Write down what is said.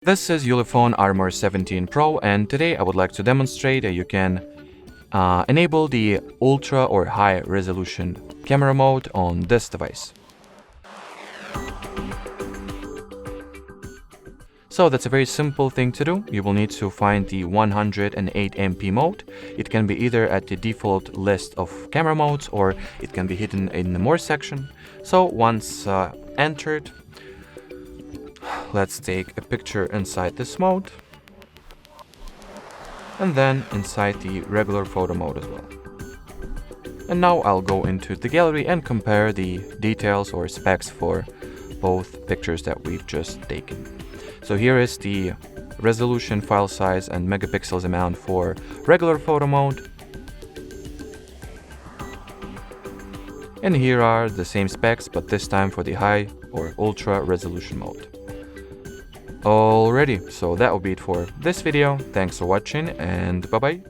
This is ULEFONE Armor 17 Pro, and today I would like to demonstrate that you can enable the ultra or high resolution camera mode on this device. So that's a very simple thing to do. You will need to find the 108 MP mode. It can be either at the default list of camera modes or it can be hidden in the more section. So once entered, let's take a picture inside this mode and then inside the regular photo mode as well. And now I'll go into the gallery and compare the details or specs for both pictures that we've just taken. So here is the resolution, file size and megapixels amount for regular photo mode. And here are the same specs, but this time for the high or ultra resolution mode. Alrighty, so that will be it for this video. Thanks for watching and bye bye.